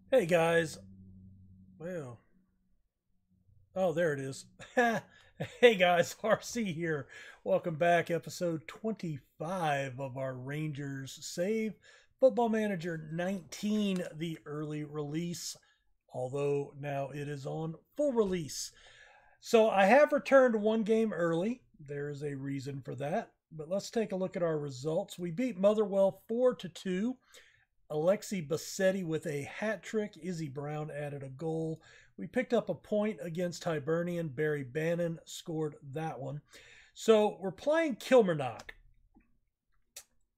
Hey guys. Well, oh, there it is. Hey guys, RC here. Welcome back, episode 25 of our Rangers Save Football Manager 19, the early release, although now it is on full release. So I have returned one game early. There's a reason for that. But let's take a look at our results. We beat Motherwell 4-2. Alexi Bassetti with a hat trick. Izzy Brown added a goal. We picked up a point against Hibernian. Barry Bannon scored that one. So we're playing Kilmarnock.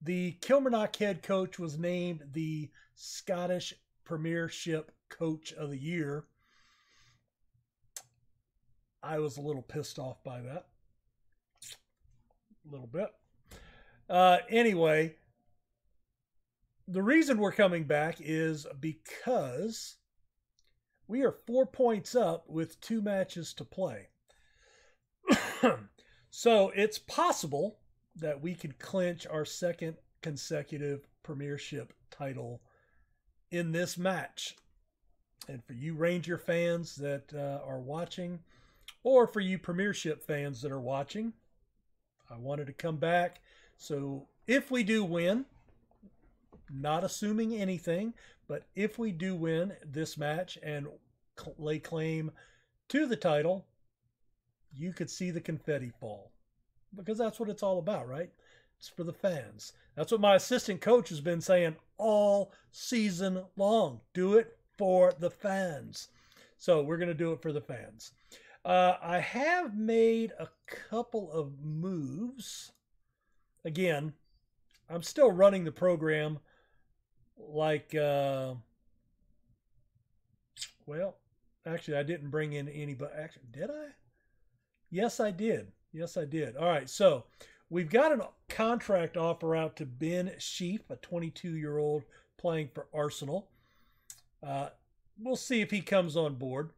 The Kilmarnock head coach was named the Scottish Premiership Coach of the Year. I was a little pissed off by that. A little bit. Anyway, the reason we're coming back is because we are 4 points up with 2 matches to play. So it's possible that we could clinch our second consecutive Premiership title in this match. And for you Ranger fans that are watching, or for you Premiership fans that are watching, I wanted to come back. So if we do win, not assuming anything, but if we do win this match and lay claim to the title, you could see the confetti fall, because that's what it's all about, right? It's for the fans. That's what my assistant coach has been saying all season long. Do it for the fans. So we're going to do it for the fans. I have made a couple of moves. Again, I'm still running the program like, well, actually, I didn't bring in anybody. Actually, did I? Yes, I did. Yes, I did. All right, so we've got a contract offer out to Ben Sheaf, a 22-year-old playing for Arsenal. We'll see if he comes on board.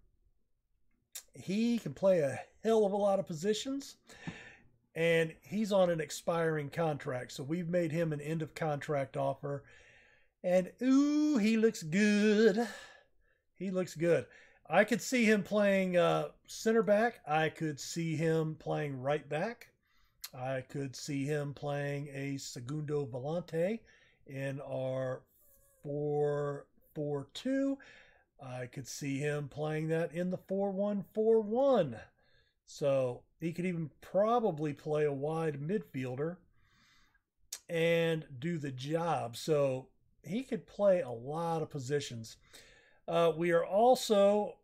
He can play a hell of a lot of positions, and he's on an expiring contract. So we've made him an end of contract offer. And ooh, he looks good. He looks good. I could see him playing center back. I could see him playing right back. I could see him playing a segundo volante in our 4-4-2. I could see him playing that in the 4-1-4-1. So he could even probably play a wide midfielder and do the job. So he could play a lot of positions. We are also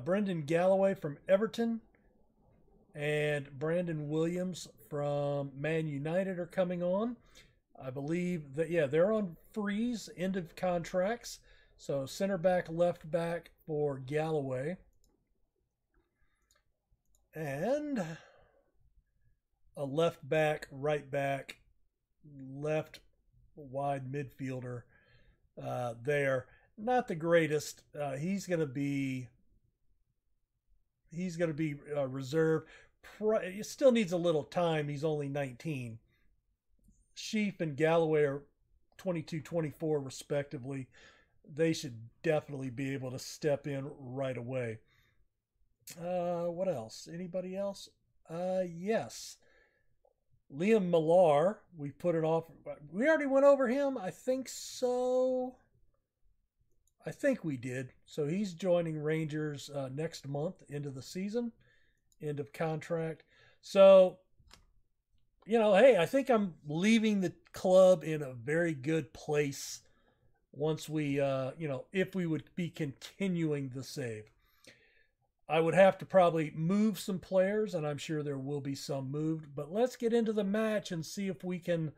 Brendan Galloway from Everton and Brandon Williams from Man United are coming on. I believe that, yeah, they're on freeze, end of contracts. So center back, left back for Galloway. And a left back, right back, left wide midfielder there. Not the greatest. He's going to be reserved. He still needs a little time. He's only 19. Sheep and Galloway are 22, 24 respectively. They should definitely be able to step in right away. What else? Anybody else? Yes. Liam Millar, we put it off. We already went over him. I think so. I think we did. So he's joining Rangers next month, into the season, end of contract. So, hey, I think I'm leaving the club in a very good place once we, if we would be continuing the save. I would have to probably move some players, and I'm sure there will be some moved. But let's get into the match and see if we can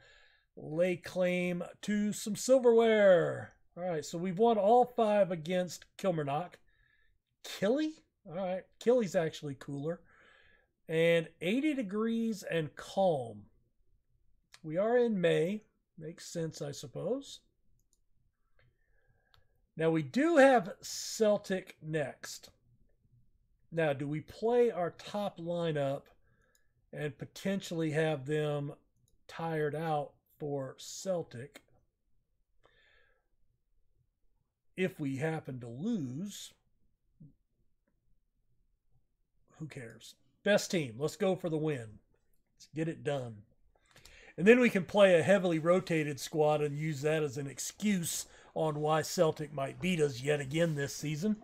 lay claim to some silverware. All right, so we've won all 5 against Kilmarnock. Killy? All right, Killy's actually cooler. And 80 degrees and calm. We are in May. Makes sense, I suppose. Now, we do have Celtic next. Now, do we play our top lineup and potentially have them tired out for Celtic? if we happen to lose, who cares? Best team. Let's go for the win. Let's get it done. And then we can play a heavily rotated squad and use that as an excuse on why Celtic might beat us yet again this season.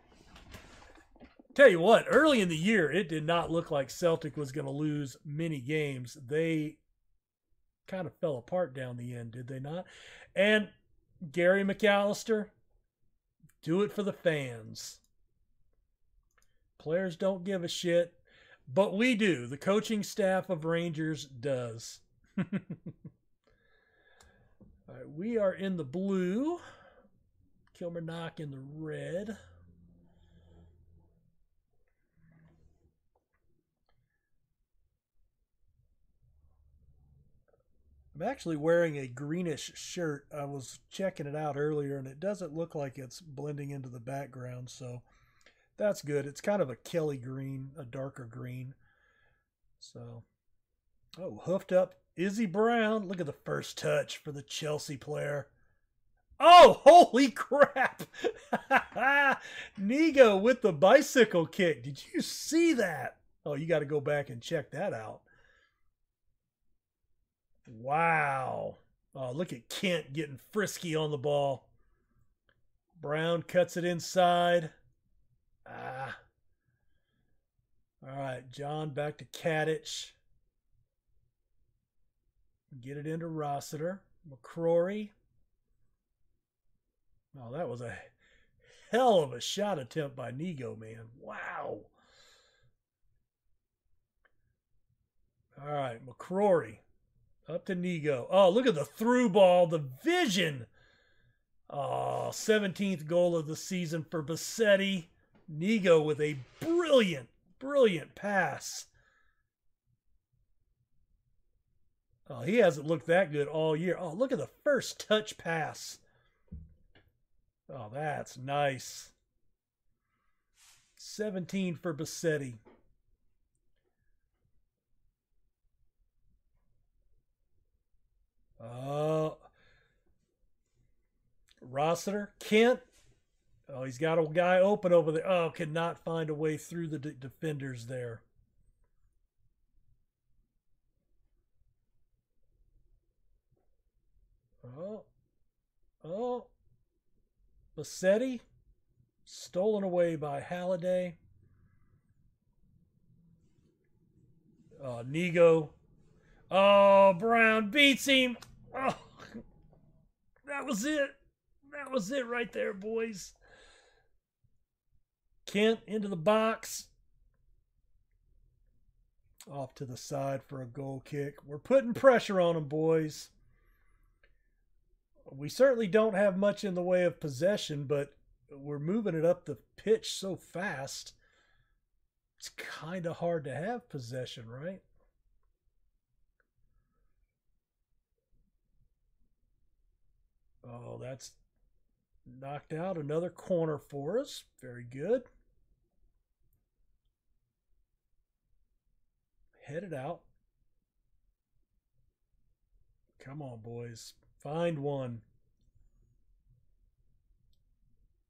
Tell you what, early in the year, it did not look like Celtic was going to lose many games. They kind of fell apart down the end, did they not? And Gary McAllister, do it for the fans. Players don't give a shit, but we do. The coaching staff of Rangers does. All right, we are in the blue. Kilmarnock in the red. I'm actually wearing a greenish shirt. I was checking it out earlier, and it doesn't look like it's blending into the background, so that's good. It's kind of a Kelly green, a darker green. So, oh, hoofed up Izzy Brown. Look at the first touch for the Chelsea player. Oh, holy crap. Nigo with the bicycle kick. Did you see that? Oh, you got to go back and check that out. Wow. Oh, look at Kent getting frisky on the ball. Brown cuts it inside. Ah. All right, John back to Kadich. Get it into Rossiter. McCrory. Oh, that was a hell of a shot attempt by Nigo, man. Wow. All right, McCrory. Up to Nigo. Oh, look at the through ball. The vision. Oh, 17th goal of the season for Bassetti. Nigo with a brilliant, brilliant pass. Oh, he hasn't looked that good all year. Oh, look at the first touch pass. Oh, that's nice. 17 for Bassetti. Rossiter, Kent. Oh, he's got a guy open over there. Oh, cannot find a way through the defenders there. Oh. Bassetti. Stolen away by Halliday. Nigo. Oh, Brown beats him. Oh, that was it. That was it right there, boys. Kent into the box. Off to the side for a goal kick. We're putting pressure on them, boys. We certainly don't have much in the way of possession, but we're moving it up the pitch so fast. It's kind of hard to have possession, right? Oh, that's knocked out. Another corner for us. Very good. Headed out. Come on, boys. Find one.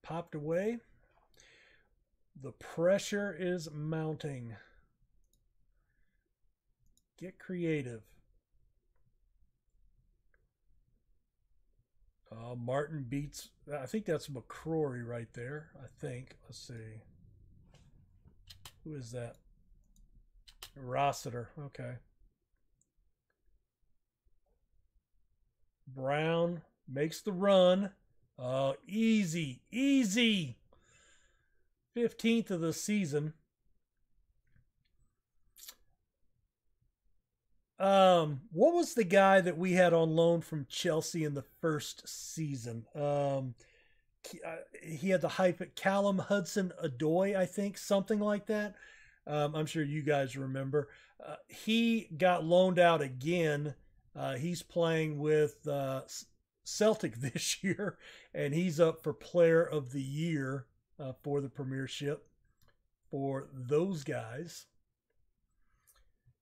Popped away. The pressure is mounting. Get creative. Martin beats, I think that's McCrory right there. I think. Let's see. Who is that? Rossiter. Okay. Brown makes the run. Easy. 15th of the season. What was the guy that we had on loan from Chelsea in the first season? He had the hype Callum Hudson-Odoi, I think, something like that. I'm sure you guys remember. He got loaned out again. He's playing with Celtic this year, and he's up for Player of the Year for the Premiership for those guys.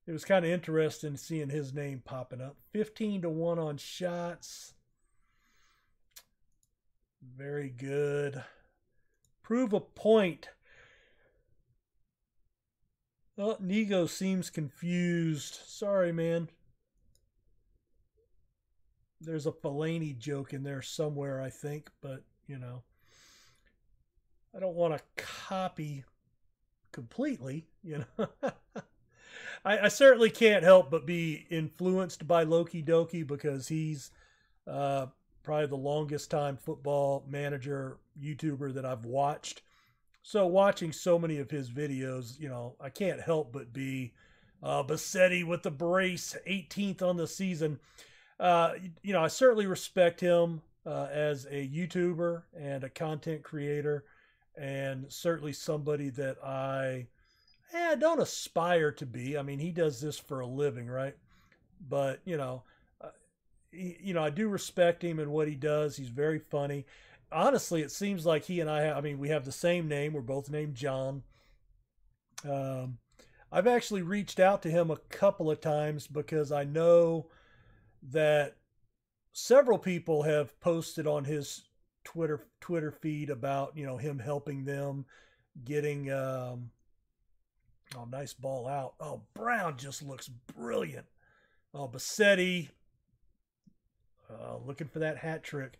It was kind of interesting seeing his name popping up. 15-1 on shots. Very good. Prove a point. Oh, Nigo seems confused. Sorry, man. There's a Fellaini joke in there somewhere, I think, but, you know, I don't want to copy completely, you know. I certainly can't help but be influenced by Loki Doki because he's uh, probably the longest time football manager YouTuber that I've watched. So watching so many of his videos, you know, I can't help but be Bassetti with the brace, 18th on the season. You know, I certainly respect him as a YouTuber and a content creator, and certainly somebody that I don't aspire to be. I mean, he does this for a living, right? But uh, I do respect him and what he does. He's very funny. Honestly, it seems like he and I mean, we have the same name. We're both named John. Um, I've actually reached out to him a couple of times because I know that several people have posted on his Twitter feed about him helping them getting oh, nice ball out. Oh, Brown just looks brilliant. Oh, Bassetti looking for that hat trick.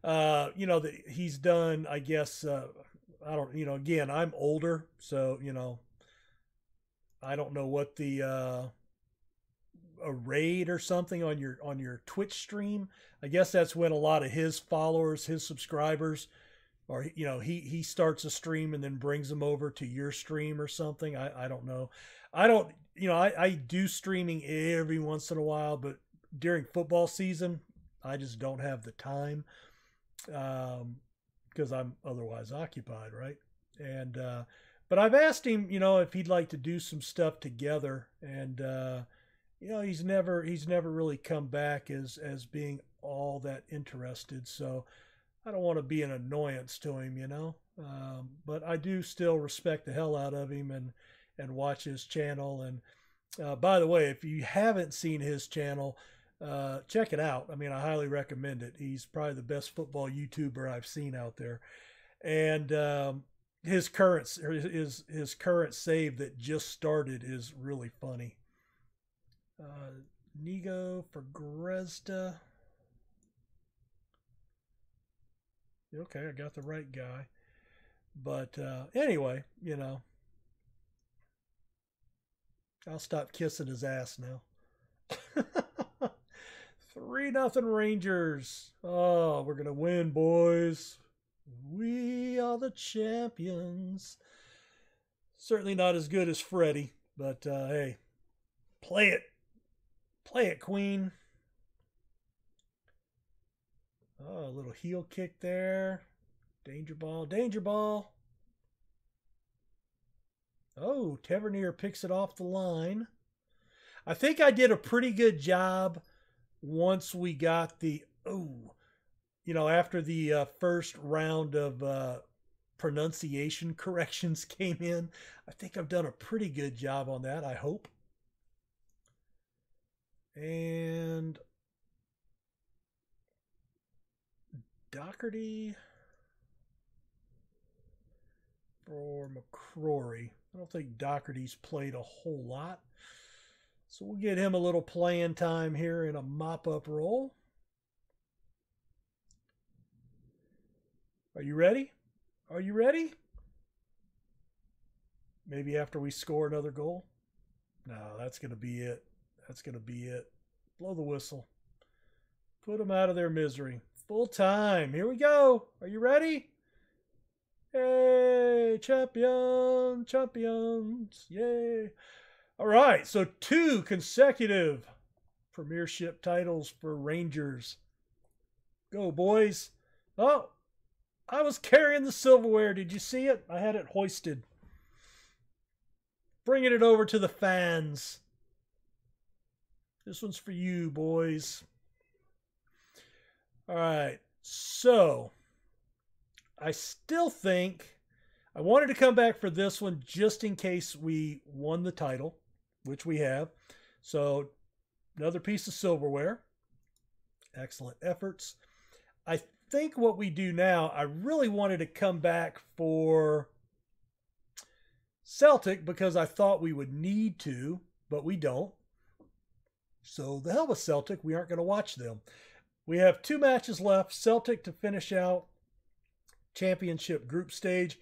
That he's done, I guess. I don't. Again, I'm older, so I don't know what the a raid or something on your Twitch stream. I guess that's when a lot of his followers, his subscribers, or he starts a stream and then brings them over to your stream or something. I don't know. I don't. I do streaming every once in a while, but during football season, I just don't have the time because I'm otherwise occupied, right? And but I've asked him, if he'd like to do some stuff together, and he's never really come back as being all that interested. So I don't want to be an annoyance to him. But I do still respect the hell out of him and watch his channel. And by the way, if you haven't seen his channel, check it out. I mean, I highly recommend it. He's probably the best football YouTuber I've seen out there. And his current save that just started is really funny. Nigo for Grezda. Okay, I got the right guy. But anyway, I'll stop kissing his ass now. 3-0 Rangers. Oh, we're going to win, boys. We are the champions. Certainly not as good as Freddie, but hey, play it. Play it, Queen. Oh, a little heel kick there. Danger ball. Danger ball. Oh, Tavernier picks it off the line. I think I did a pretty good job once we got after the first round of pronunciation corrections came in. I think I've done a pretty good job on that, I hope. And Doherty for McCrory. I don't think Doherty's played a whole lot. So we'll get him a little playing time here in a mop-up role. Are you ready? Are you ready? Maybe after we score another goal? No, that's going to be it. That's going to be it. Blow the whistle. Put them out of their misery. Full time. Here we go. Are you ready? Hey, champion, champions. Yay. All right, so 2 consecutive Premiership titles for Rangers. Go, boys. Oh, I was carrying the silverware. Did you see it? I had it hoisted. Bringing it over to the fans. This one's for you, boys. All right, so I still think I wanted to come back for this one just in case we won the title, which we have. So another piece of silverware. Excellent efforts. think what we do now, I really wanted to come back for Celtic because I thought we would need to, but we don't. So the hell with Celtic. We aren't going to watch them. We have 2 matches left. Celtic to finish out championship group stage,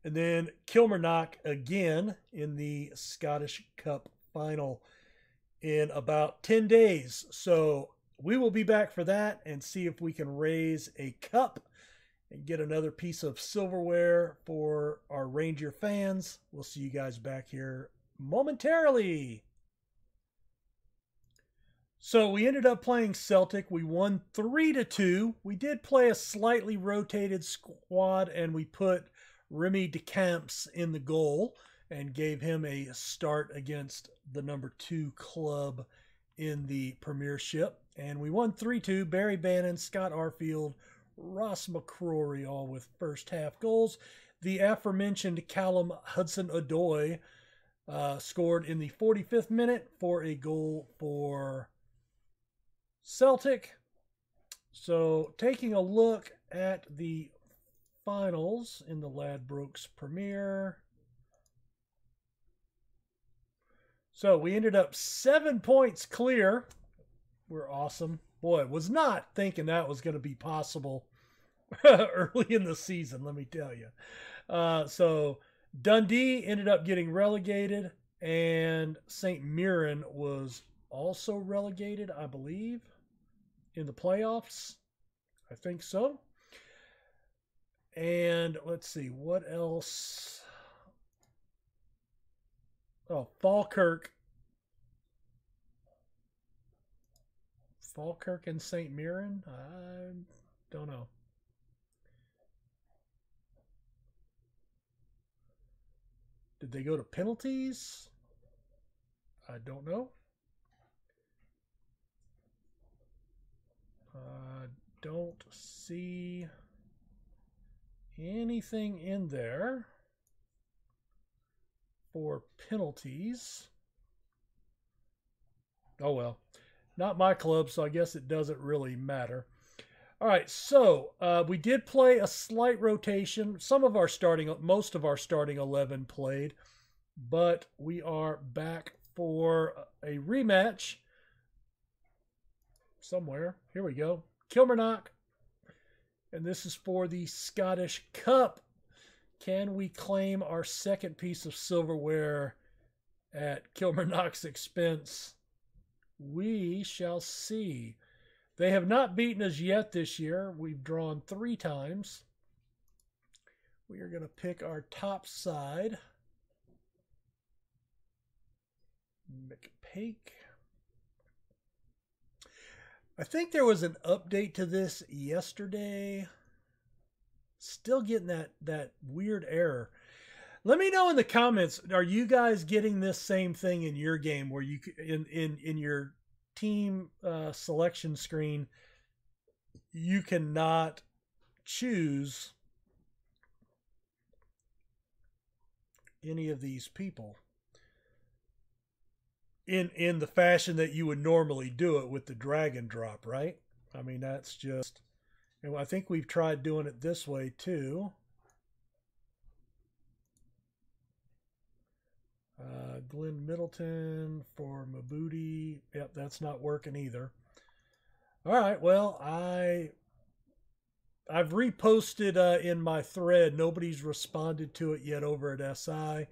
and then Kilmarnock again in the Scottish Cup final in about 10 days. So we will be back for that and see if we can raise a cup and get another piece of silverware for our Ranger fans. We'll see you guys back here momentarily. So we ended up playing Celtic. We won 3-2. We did play a slightly rotated squad, and we put Remy de Camps in the goal and gave him a start against the number 2 club in the Premiership. And we won 3-2. Barry Bannon, Scott Arfield, Ross McCrory, all with first half goals. The aforementioned Callum Hudson-Odoi scored in the 45th minute for a goal for Celtic. So taking a look at the finals in the Ladbrokes Premier. So we ended up 7 points clear. We're awesome. Boy, was not thinking that was going to be possible early in the season, let me tell you. So Dundee ended up getting relegated, and St. Mirren was also relegated, I believe, in the playoffs. I think so. And let's see, what else? Oh, Falkirk and St. Mirren? I don't know. Did they go to penalties? I don't know. Don't see anything in there for penalties. Oh well, not my club, so I guess it doesn't really matter. All right, so we did play a slight rotation. Most of our starting 11 played, but we are back for a rematch somewhere. Here we go. Kilmarnock. And this is for the Scottish Cup. Can we claim our second piece of silverware at Kilmarnock's expense? We shall see. They have not beaten us yet this year. We've drawn 3 times. We are going to pick our top side. McPake. I think there was an update to this yesterday. Still getting that weird error. Let me know in the comments, are you guys getting this same thing in your game where you in your team selection screen you cannot choose any of these people in the fashion that you would normally do it with the drag and drop, right? I mean, that's just, and I think we've tried doing it this way too. Glenn Middleton for Mabudi. Yep, that's not working either. All right, well, I've reposted in my thread. Nobody's responded to it yet over at SI.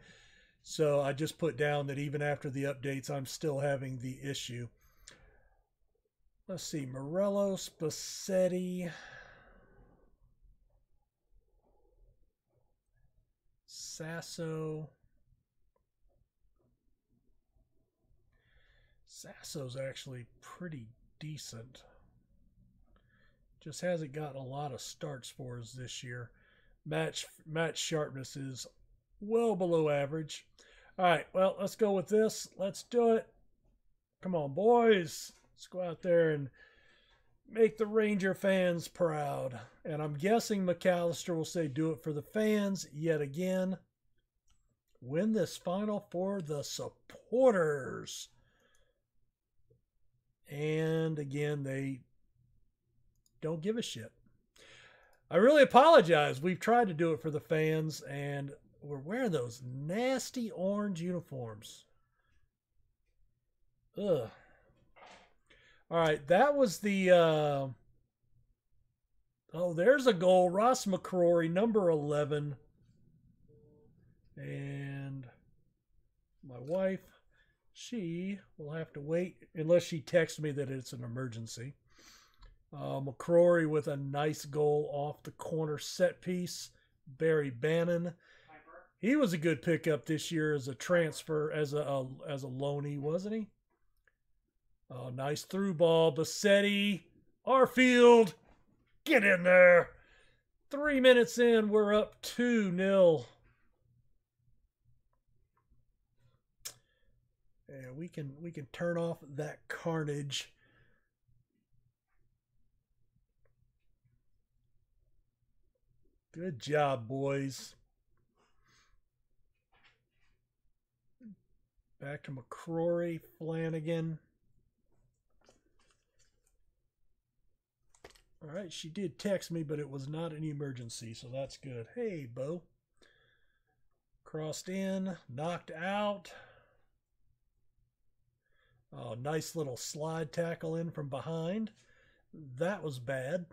So I just put down that even after the updates, I'm still having the issue. Let's see, Morelos, Bassetti, Sasso. Sasso's actually pretty decent. Just hasn't gotten a lot of starts for us this year. Match sharpness is well below average. All right, well, let's go with this. Let's do it. Come on, boys. Let's go out there and make the Ranger fans proud. And I'm guessing McAllister will say do it for the fans yet again. Win this final for the supporters. And again, they don't give a shit. I really apologize. We've tried to do it for the fans, and we're wearing those nasty orange uniforms. Ugh. All right, that was the. Oh, there's a goal. Ross McCrory, number 11. And my wife, she will have to wait unless she texts me that it's an emergency. McCrory with a nice goal off the corner set piece. Barry Bannon. He was a good pickup this year as a transfer, as a loanee, wasn't he? Oh, nice through ball. Bassetti. Arfield. Get in there. 3 minutes in, we're up 2-0. Yeah, we can turn off that carnage. Good job, boys. Back to McCrory, Flanagan. All right, she did text me, but it was not an emergency, so that's good. Hey, Bo. Crossed in, knocked out. Oh, nice little slide tackle in from behind. That was bad.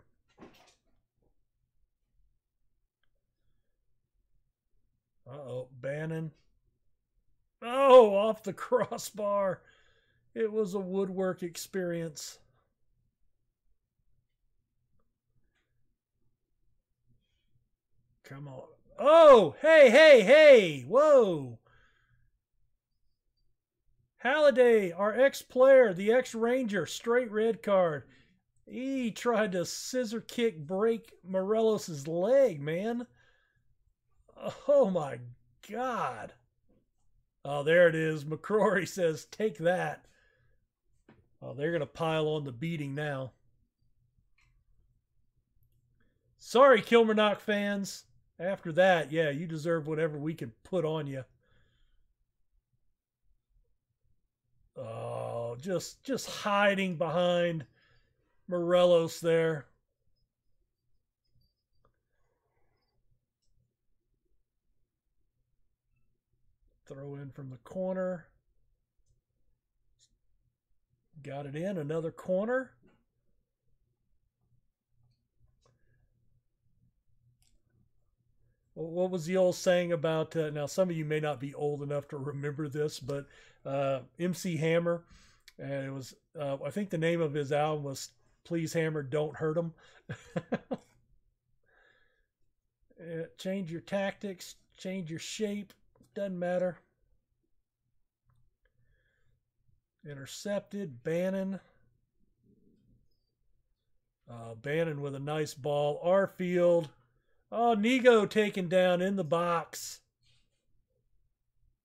Uh-oh, Bannon. Oh, off the crossbar. It was a woodwork experience. Come on. Oh, hey. Whoa. Halliday, our ex-player, the ex-Ranger, straight red card. He tried to scissor kick break Morelos' leg, man. Oh, my God. Oh, there it is. McCrory says, take that. Oh, they're going to pile on the beating now. Sorry, Kilmarnock fans. After that, yeah, you deserve whatever we can put on you. Oh, just hiding behind Morelos there. Throw in from the corner. Got it in, another corner. What was the old saying about, now some of you may not be old enough to remember this, but MC Hammer, and it was, I think the name of his album was Please Hammer, Don't Hurt 'Em. Change your tactics, change your shape, doesn't matter. Intercepted, Bannon. Bannon with a nice ball. Arfield. Oh, Nego taken down in the box.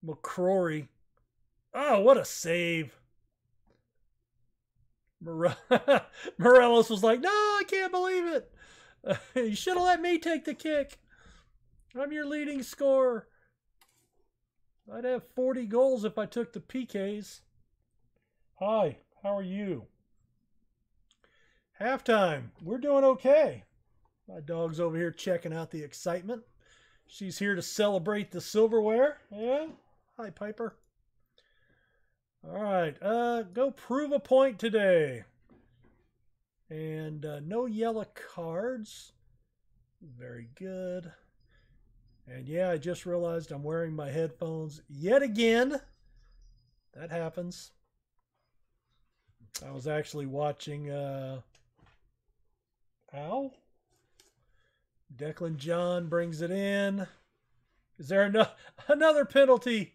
McCrory. Oh, what a save. Morelos was like, no, I can't believe it. You should have let me take the kick. I'm your leading scorer. I'd have 40 goals if I took the PKs. Hi, how are you? Halftime. We're doing okay. My dog's over here checking out the excitement. She's here to celebrate the silverware. Yeah? Hi, Piper. All right. Go prove a point today. And no yellow cards. Very good. And yeah, I just realized I'm wearing my headphones yet again. That happens. I was actually watching Ow. Declan John brings it in. Is there another penalty?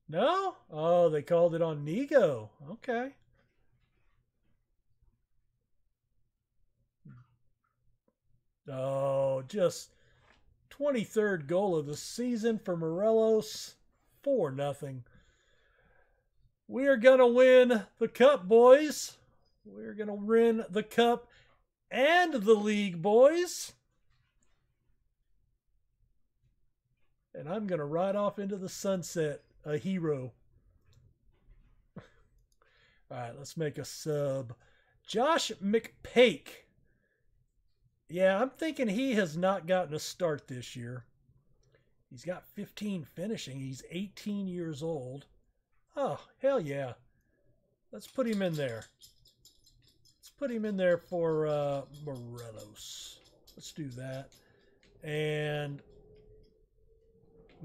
No? Oh, they called it on Nego. Okay. Oh, just 23rd goal of the season for Morelos. 4-0. We are going to win the cup, boys. We're going to win the cup and the league, boys. And I'm going to ride off into the sunset, a hero. All right, let's make a sub. Josh McPake. Yeah, I'm thinking he has not gotten a start this year. He's got 15 finishing. He's 18 years old. Oh, hell yeah. Let's put him in there. Let's put him in there for Morelos. Let's do that. And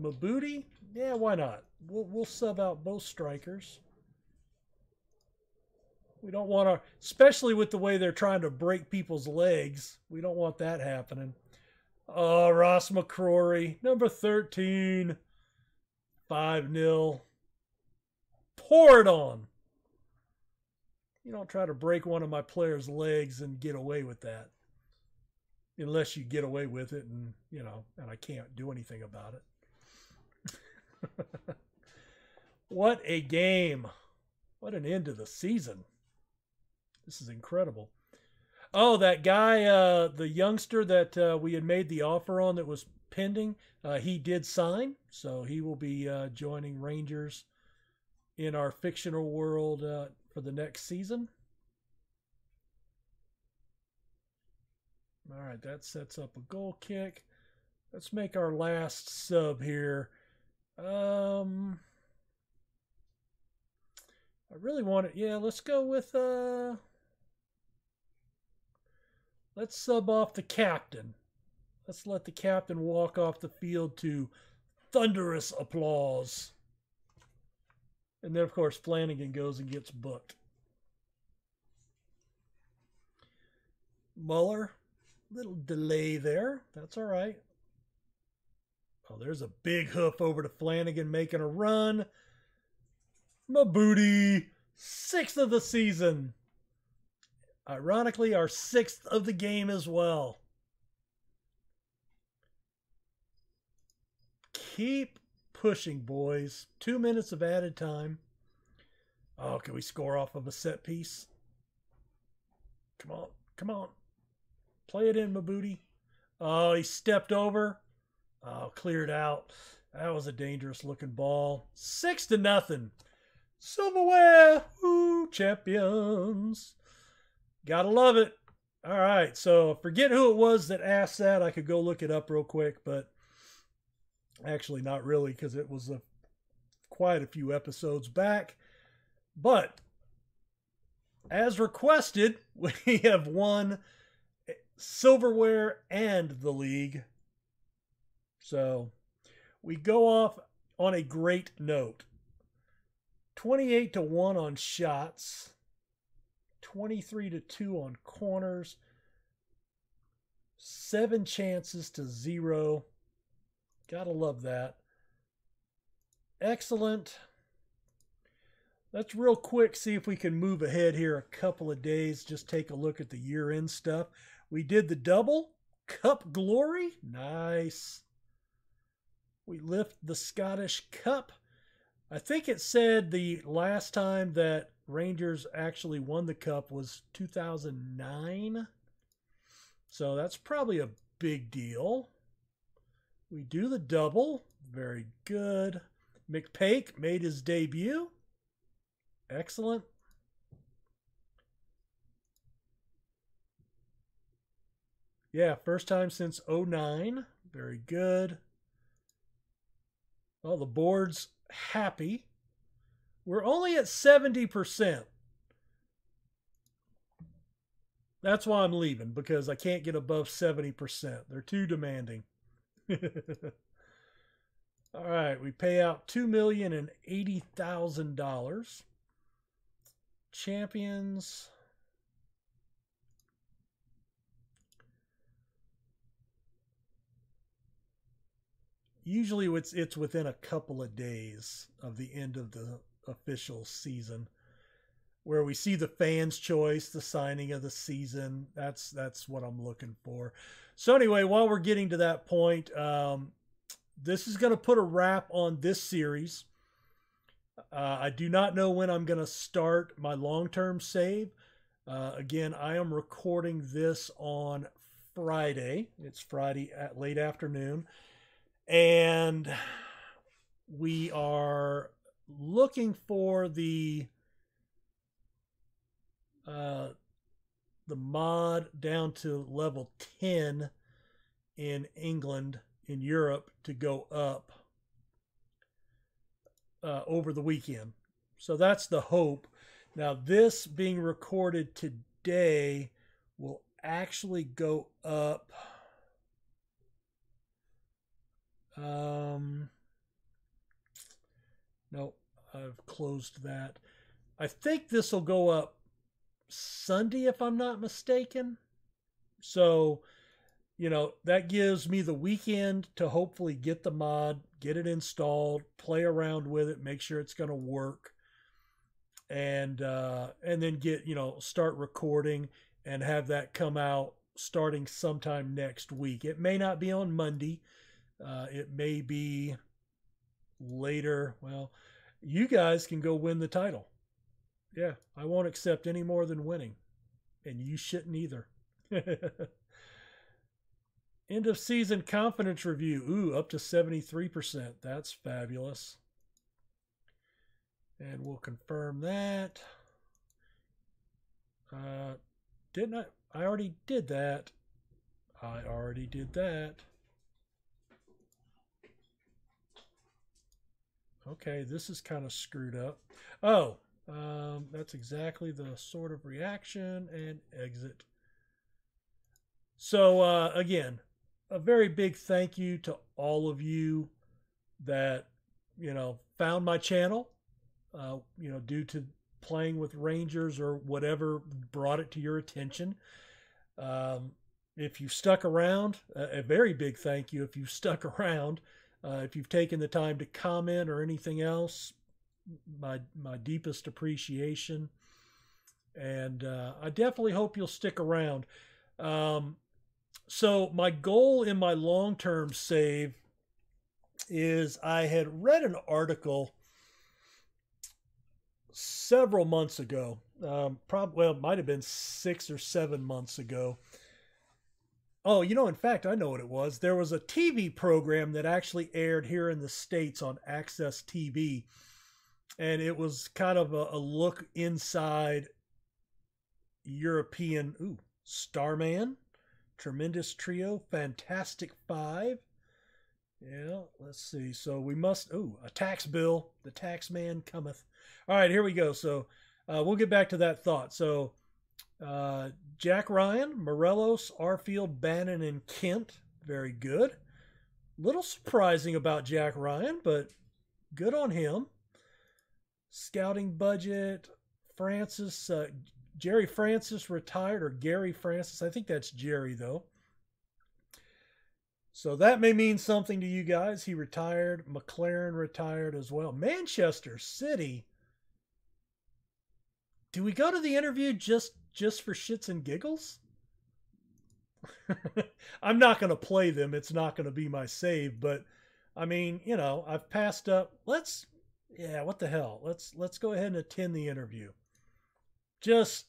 Mabuti? Yeah, why not? We'll sub out both strikers. We don't want to, especially with the way they're trying to break people's legs. We don't want that happening. Oh, Ross McCrory, number 13. 5-0. Pour it on. You don't try to break one of my players' legs and get away with that. Unless you get away with it and, and I can't do anything about it. What a game. What an end to the season. This is incredible. Oh, that guy, the youngster that we had made the offer on that was pending, he did sign. So he will be joining Rangers in our fictional world for the next season. All right, that sets up a goal kick. Let's make our last sub here. I really want it. Yeah, let's go with let's sub off the captain. Let's let the captain walk off the field to thunderous applause. And then, of course, Flanagan goes and gets booked. Muller, little delay there. That's all right. Oh, there's a big hoof over to Flanagan making a run. Mabuti, 6th of the season. Ironically, our 6th of the game as well. Keep pushing, boys. 2 minutes of added time. Oh, can we score off of a set piece? Come on, come on. Play it in, Mabuti. Oh, he stepped over. Oh, cleared out. That was a dangerous looking ball. 6-0. Silverware, woo, champions. Gotta love it. All right, so forget who it was that asked that. I could go look it up real quick, but actually not really because it was quite a few episodes back. But as requested, we have won silverware and the league. So we go off on a great note. 28-1 on shots, 23-2 on corners, 7 chances to 0. Gotta love that. Excellent. Let's real quick see if we can move ahead here a couple of days. Just take a look at the year-end stuff. We did the double. Cup glory. Nice. We lift the Scottish Cup. I think it said the last time that Rangers actually won the Cup was 2009. So that's probably a big deal. We do the double. Very good. McPake made his debut. Excellent. Yeah, first time since 2009. Very good. Well, the board's happy. We're only at 70%. That's why I'm leaving, because I can't get above 70%. They're too demanding. All right, we pay out $2,080,000. Champions. Usually it's within a couple of days of the end of the official season where we see the fans' choice, the signing of the season. That's what I'm looking for. So anyway, while we're getting to that point, this is going to put a wrap on this series. I do not know when I'm going to start my long-term save. Again, I am recording this on Friday. It's Friday at late afternoon. And we are looking for the the mod down to level 10 in England, in Europe, to go up over the weekend. So that's the hope. Now, this being recorded today will actually go up. No, I've closed that. I think this will go up Sunday, if I'm not mistaken. So, that gives me the weekend to hopefully get the mod, get it installed, play around with it, make sure it's going to work, and then get, start recording and have that come out starting sometime next week. It may not be on Monday. It may be later. Well, you guys can go win the title. Yeah, I won't accept any more than winning. And you shouldn't either. End of season confidence review. Ooh, up to 73%. That's fabulous. And we'll confirm that. Didn't I? I already did that. I already did that. Okay, this is kind of screwed up. Oh, that's exactly the sort of reaction, and exit. So again, a very big thank you to all of you that, found my channel, due to playing with Rangers or whatever brought it to your attention. If you stuck around, a very big thank you if you stuck around. If you've taken the time to comment or anything else, my deepest appreciation. And I definitely hope you'll stick around. So my goal in my long-term save is, I had read an article several months ago, it might have been 6 or 7 months ago. Oh, in fact, I know what it was. There was a TV program that actually aired here in the States on Access TV. And it was kind of a look inside European, Starman, Tremendous Trio, Fantastic Five. Yeah, let's see. So we must, a tax bill. The tax man cometh. All right, here we go. So we'll get back to that thought. So Jack Ryan, Morelos, Arfield, Bannon, and Kent. Very good. Little surprising about Jack Ryan, but good on him. Scouting budget, Francis, Jerry Francis retired, or Gary Francis. I think that's Jerry, though. So that may mean something to you guys. He retired. McLaren retired as well. Manchester City. Do we go to the interview just for shits and giggles? I'm not going to play them. It's not going to be my save. But, I mean, I've passed up. What the hell? Let's go ahead and attend the interview. Just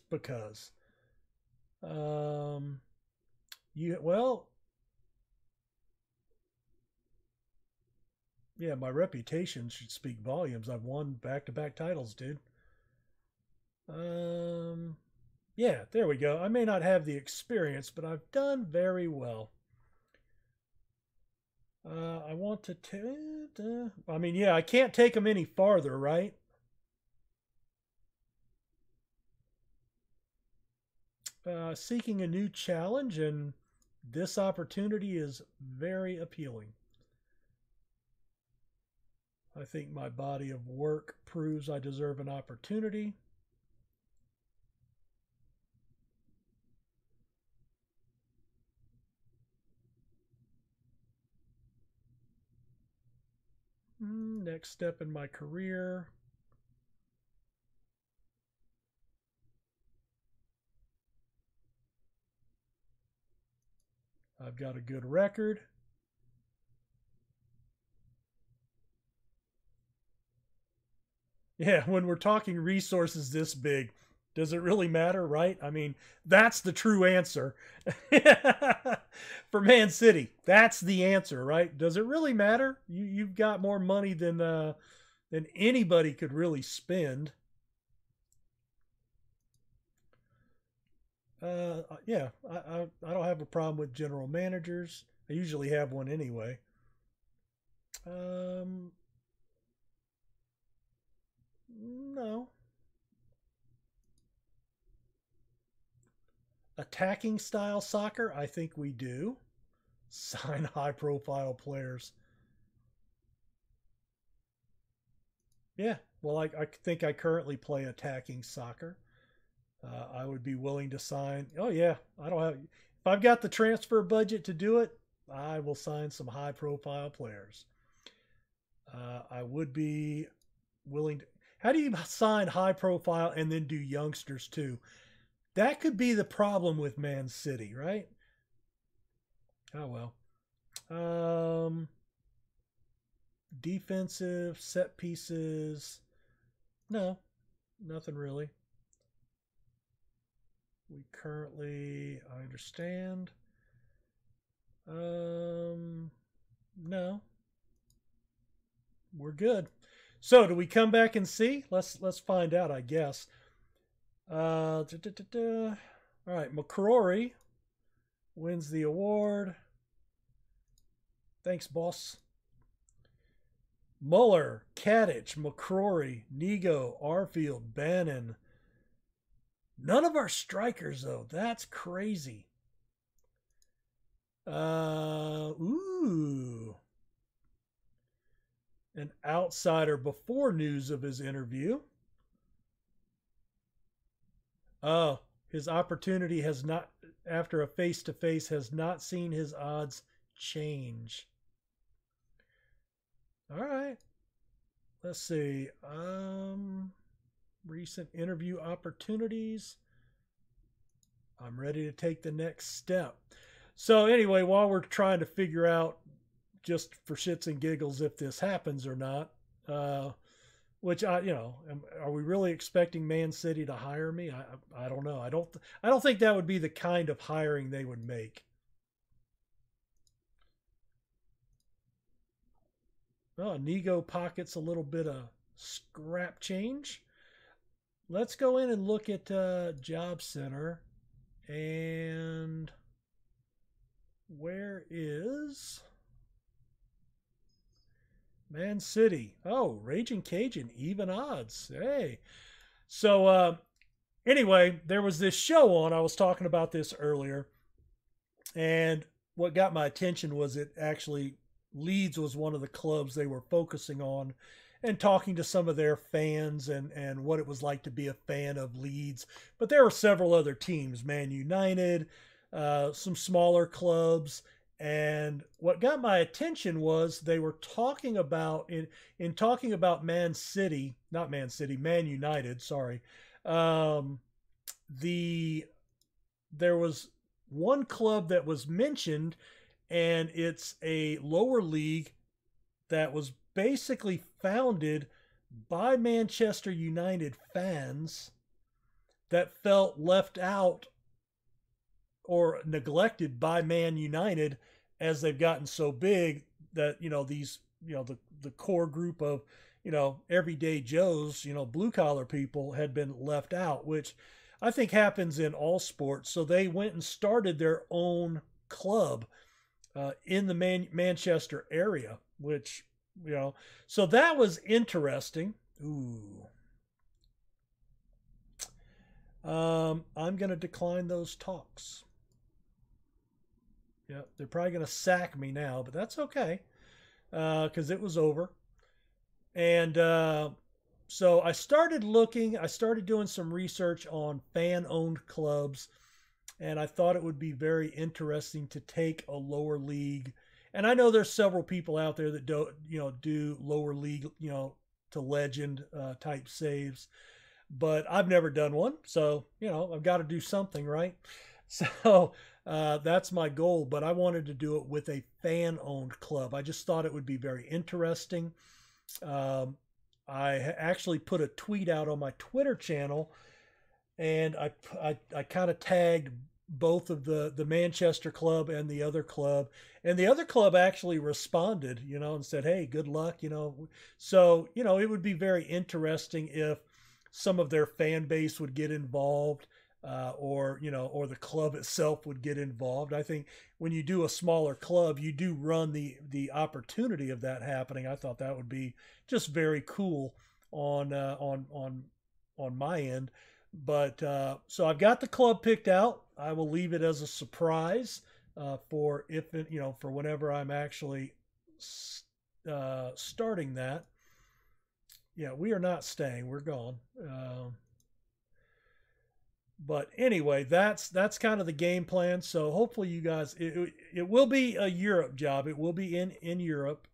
because. Yeah, my reputation should speak volumes. I've won back-to-back titles, dude. Yeah, there we go. I may not have the experience, but I've done very well. I want to... I can't take them any farther, right? Seeking a new challenge, and this opportunity is very appealing. I think my body of work proves I deserve an opportunity. Next step in my career. I've got a good record. Yeah, when we're talking resources this big, does it really matter, right? I mean, that's the true answer. For Man City, that's the answer, right? Does it really matter? You've got more money than anybody could really spend. Yeah, I don't have a problem with general managers. I usually have one anyway. Um, no. Attacking style soccer, I think we do. Sign high profile players. Yeah, well, I think I currently play attacking soccer. I would be willing to sign. Oh yeah, I don't have. If I've got the transfer budget to do it, I will sign some high profile players. I would be willing to. How do you sign high profile and then do youngsters too? That could be the problem with Man City, right? Oh well. Um, Defensive set pieces. No, nothing really. We currently, I understand. No, we're good. So, do we come back and see? Let's find out, I guess. Da, da, da, da. All right, McCrory wins the award. Thanks, boss. Muller, Kadich, McCrory, Nego, Arfield, Bannon. None of our strikers, though. That's crazy. Ooh. An outsider before news of his interview. Oh, his opportunity has not, after a face to face, has not seen his odds change. All right. Let's see. Recent interview opportunities. I'm ready to take the next step. So anyway, while we're trying to figure out just for shits and giggles if this happens or not, which are we really expecting Man City to hire me? I don't know. I don't think that would be the kind of hiring they would make. Oh, Nego pockets a little bit of scrap change. Let's go in and look at Job Center. And where is Man City? Oh, Raging Cajun, even odds. Hey. So anyway, there was this show on. I was talking about this earlier. And what got my attention was it actually Leeds was one of the clubs they were focusing on and talking to some of their fans and what it was like to be a fan of Leeds. But there were several other teams, Man United, some smaller clubs. And what got my attention was they were talking about, in talking about Man City, not Man City, Man United, sorry. Um, there was one club that was mentioned, and it's a lower league that was basically founded by Manchester United fans that felt left out or neglected by Man United as they've gotten so big that the core group of everyday Joes, blue collar people had been left out, which I think happens in all sports. So they went and started their own club in the Manchester area, which, so that was interesting. Ooh. I'm going to decline those talks. Yeah, they're probably going to sack me now, but that's okay because it was over. And so I started doing some research on fan owned clubs, and I thought it would be very interesting to take a lower league. And I know there's several people out there that do lower league, to legend type saves, but I've never done one. So, I've got to do something, right? So that's my goal, but I wanted to do it with a fan owned club. I just thought it would be very interesting. I actually put a tweet out on my Twitter channel, and I kind of tagged both of the Manchester club and the other club, and the other club actually responded, and said, "Hey, good luck," So, it would be very interesting if some of their fan base would get involved. or or the club itself would get involved. I think when you do a smaller club, you do run the opportunity of that happening. I thought that would be just very cool on my end. But so I've got the club picked out. I will leave it as a surprise for if it, for whenever I'm actually starting that. Yeah, we are not staying. We're gone. But anyway, that's kind of the game plan. So hopefully you guys, it will be a Europe job. It will be in Europe.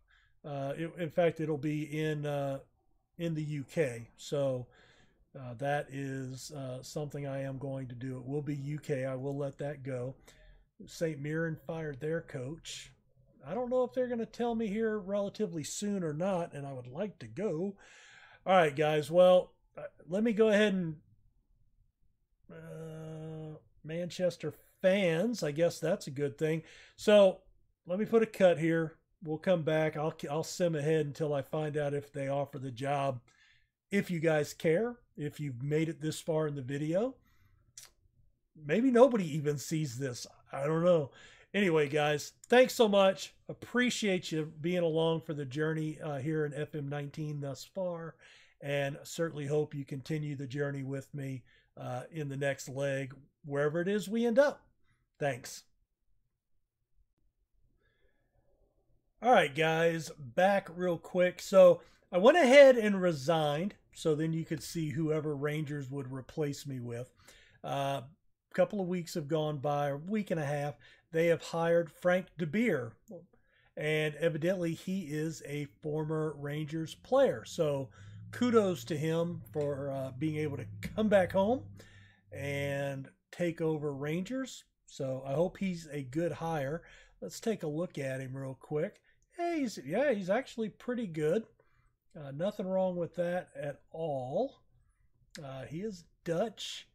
In fact, it'll be in the UK. So that is something I am going to do. It will be UK. I will let that go. St. Mirren fired their coach. I don't know if they're going to tell me here relatively soon or not, and I would like to go. All right, guys. Well, let me go ahead and Manchester fans. I guess that's a good thing. So let me put a cut here. We'll come back. I'll sim ahead until I find out if they offer the job. If you guys care, if you've made it this far in the video, maybe nobody even sees this. I don't know. Anyway, guys, thanks so much. Appreciate you being along for the journey here in FM19 thus far, and certainly hope you continue the journey with me in the next leg, wherever it is we end up. Thanks. All right, guys, back real quick. So I went ahead and resigned, so then you could see whoever Rangers would replace me with. A couple of weeks have gone by, a week and a half. They have hired Frank De Beer, and evidently he is a former Rangers player. So kudos to him for being able to come back home and take over Rangers. So I hope he's a good hire. Let's take a look at him real quick. Hey, he's actually pretty good. Nothing wrong with that at all. He is Dutch.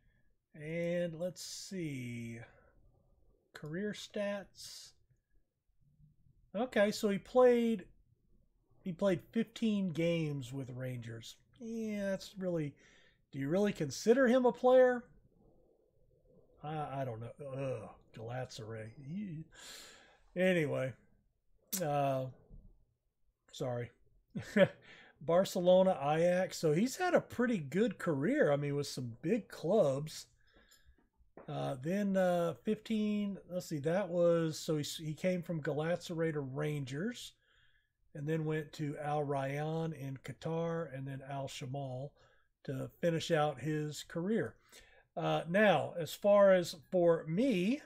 And let's see. Career stats. Okay, so he played 15 games with Rangers. Yeah, that's really, do you really consider him a player? I don't know. Ugh, Galatasaray. Anyway, sorry. Barcelona, Ajax. So he's had a pretty good career. I mean, with some big clubs. Then 15, let's see, that was, so he came from Galatasaray to Rangers, and then went to Al Rayyan in Qatar, and then Al Shamal to finish out his career. Now, as far as for me,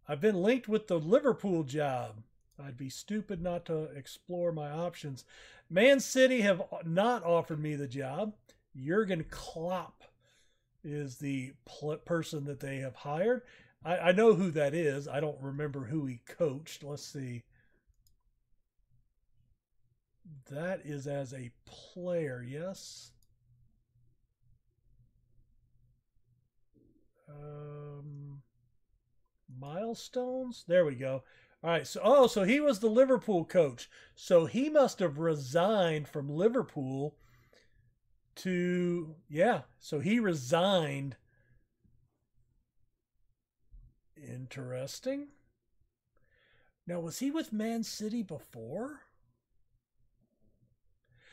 I've been linked with the Liverpool job. I'd be stupid not to explore my options. Man City have not offered me the job. Jurgen Klopp is the person that they have hired. I know who that is. I don't remember who he coached. Let's see. That is as a player, yes. Milestones. There we go. All right. So he was the Liverpool coach. So he must have resigned from Liverpool to, yeah. So he resigned. Interesting. Now, was he with Man City before?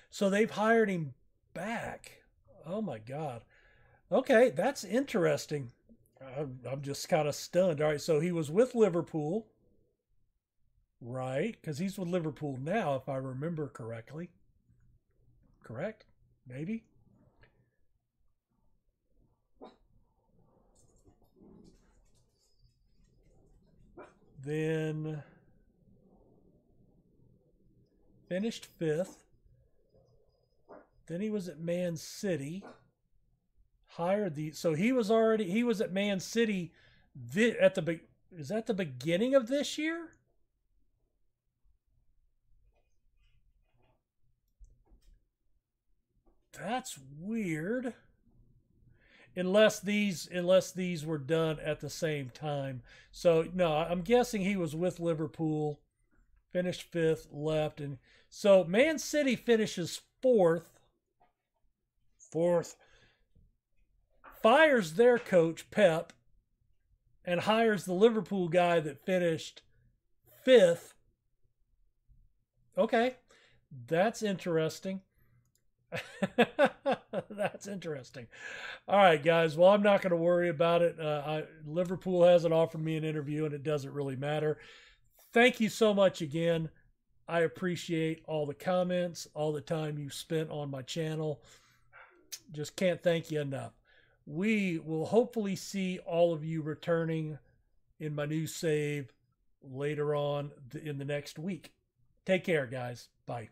So they've hired him back. Oh my God. Okay, that's interesting. I'm just kind of stunned. All right, so he was with Liverpool, right? Because he's with Liverpool now, if I remember correctly. Correct? Maybe? Then finished 5th. Then he was at Man City. So he was at Man City is that the beginning of this year? That's weird. Unless these were done at the same time. So no, I'm guessing he was with Liverpool, finished 5th, left, and so Man City finishes 4th. fires their coach, Pep, and hires the Liverpool guy that finished 5th. Okay, that's interesting. That's interesting. All right, guys. Well, I'm not going to worry about it. Liverpool hasn't offered me an interview, and it doesn't really matter. Thank you so much again. I appreciate all the comments, all the time you spent on my channel. Just can't thank you enough. We will hopefully see all of you returning in my new save later on in the next week. Take care, guys. Bye.